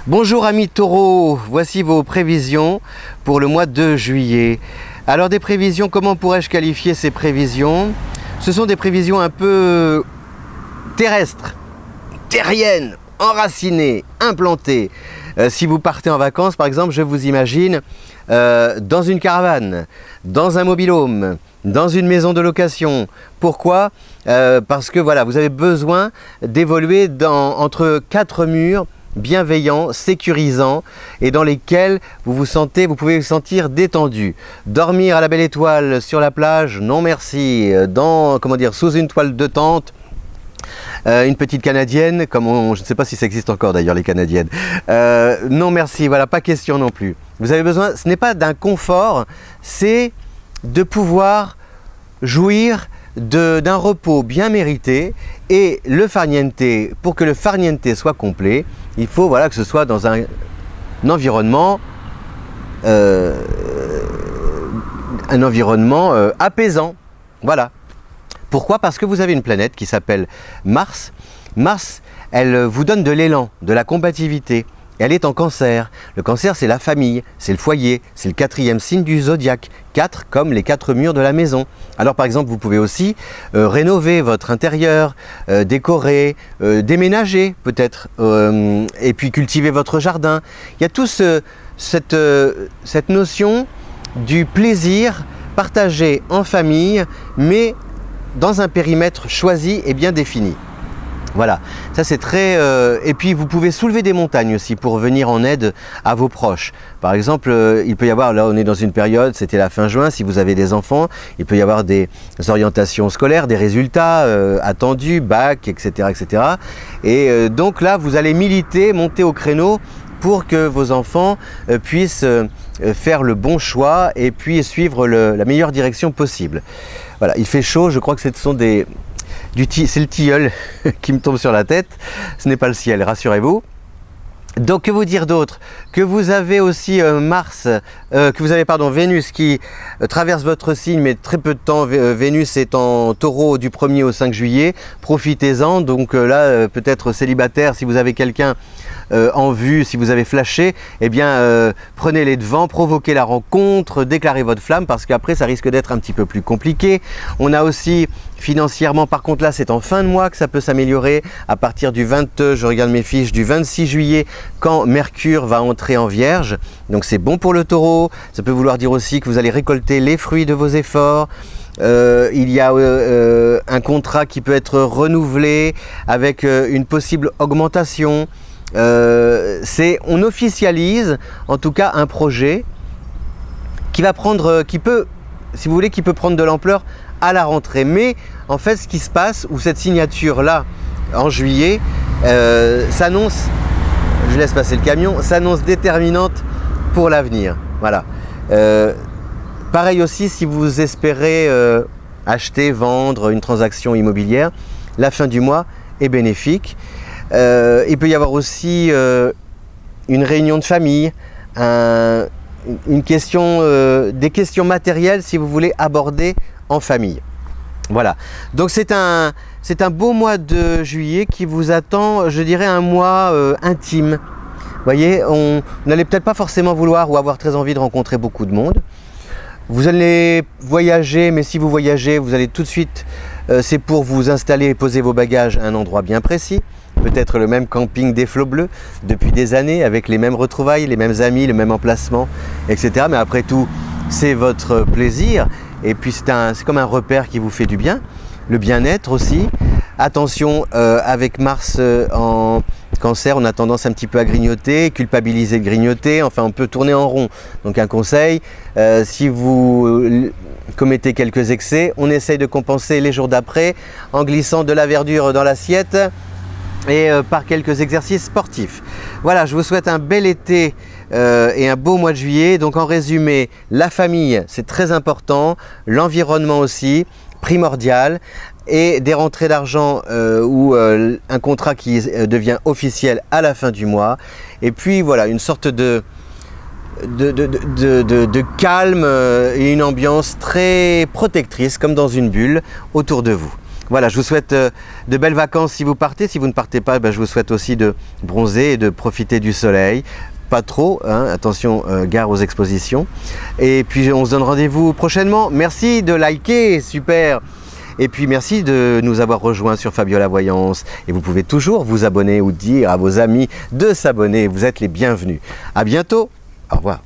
Bonjour amis taureaux, voici vos prévisions pour le mois de juillet. Alors des prévisions, comment pourrais-je qualifier ces prévisions? Ce sont des prévisions un peu terrestres, terriennes, enracinées, implantées. Si vous partez en vacances par exemple, je vous imagine dans une caravane, dans un mobil-home, dans une maison de location. Pourquoi? Parce que voilà, vous avez besoin d'évoluer entre quatre murs bienveillants, sécurisants et dans lesquels vous pouvez vous sentir détendu. Dormir à la belle étoile sur la plage, non merci. Sous une toile de tente, une petite canadienne, je ne sais pas si ça existe encore d'ailleurs les canadiennes. Non merci, voilà, pas question non plus. Vous avez besoin, ce n'est pas d'un confort, c'est de pouvoir jouir d'un repos bien mérité. Et le farniente, pour que le farniente soit complet, il faut que ce soit dans un environnement apaisant. Voilà. Pourquoi? Parce que vous avez une planète qui s'appelle Mars. Mars, elle vous donne de l'élan, de la combativité. Elle est en Cancer. Le Cancer, c'est la famille, c'est le foyer, c'est le quatrième signe du zodiaque. 4 comme les 4 murs de la maison. Alors par exemple, vous pouvez aussi rénover votre intérieur, décorer, déménager peut-être, et puis cultiver votre jardin. Il y a tout cette notion du plaisir partagé en famille, mais dans un périmètre choisi et bien défini. Voilà, ça c'est très... Et puis vous pouvez soulever des montagnes aussi pour venir en aide à vos proches. Par exemple, il peut y avoir, là on est dans une période, c'était la fin juin, si vous avez des enfants, il peut y avoir des orientations scolaires, des résultats attendus, bac, etc. etc. Et donc là, vous allez militer, monter au créneau pour que vos enfants puissent faire le bon choix et puis suivre la meilleure direction possible. Voilà, il fait chaud, je crois que ce sont c'est le tilleul qui me tombe sur la tête, ce n'est pas le ciel, rassurez-vous. Donc que vous dire d'autre? Que vous avez aussi Vénus qui traverse votre signe, mais très peu de temps. Vénus est en taureau du 1er au 5 juillet, profitez-en. Donc là, peut-être célibataire, si vous avez quelqu'un en vue, si vous avez flashé, eh bien prenez les devants, provoquez la rencontre, déclarez votre flamme, parce qu'après ça risque d'être un petit peu plus compliqué. On a aussi financièrement, par contre là c'est en fin de mois que ça peut s'améliorer, à partir du je regarde mes fiches, du 26 juillet, quand Mercure va entrer en Vierge. Donc c'est bon pour le taureau. Ça peut vouloir dire aussi que vous allez récolter les fruits de vos efforts. Il y a un contrat qui peut être renouvelé avec une possible augmentation. On officialise en tout cas un projet qui peut prendre de l'ampleur à la rentrée. Mais en fait, ce qui se passe, ou cette signature là en juillet s'annonce, je laisse passer le camion, s'annonce déterminante pour l'avenir. Voilà. Pareil aussi si vous espérez acheter, vendre une transaction immobilière, la fin du mois est bénéfique. Il peut y avoir aussi une réunion de famille, des questions matérielles si vous voulez aborder en famille. Voilà, donc c'est un beau mois de juillet qui vous attend, je dirais un mois intime. Vous voyez, on n'allait peut-être pas forcément vouloir ou avoir très envie de rencontrer beaucoup de monde. Vous allez voyager, mais si vous voyagez, vous allez tout de suite, c'est pour vous installer et poser vos bagages à un endroit bien précis. Peut-être le même camping des Flots Bleus depuis des années, avec les mêmes retrouvailles, les mêmes amis, le même emplacement, etc. Mais après tout, c'est votre plaisir. Et puis c'est comme un repère qui vous fait du bien. Le bien-être aussi. Attention, avec Mars en Cancer, on a tendance un petit peu à grignoter, culpabiliser de grignoter, enfin on peut tourner en rond. Donc un conseil, si vous commettez quelques excès, on essaye de compenser les jours d'après en glissant de la verdure dans l'assiette et par quelques exercices sportifs. Voilà, je vous souhaite un bel été et un beau mois de juillet. Donc en résumé, la famille c'est très important, l'environnement aussi, primordial, et des rentrées d'argent ou un contrat qui devient officiel à la fin du mois. Et puis voilà, une sorte de calme et une ambiance très protectrice comme dans une bulle autour de vous. Voilà, je vous souhaite de belles vacances si vous partez. Si vous ne partez pas, je vous souhaite aussi de bronzer et de profiter du soleil. Pas trop, hein, attention, gare aux expositions. Et puis on se donne rendez-vous prochainement. Merci de liker, super. Et puis merci de nous avoir rejoints sur Fabiola Voyance. Et vous pouvez toujours vous abonner ou dire à vos amis de s'abonner. Vous êtes les bienvenus. À bientôt. Au revoir.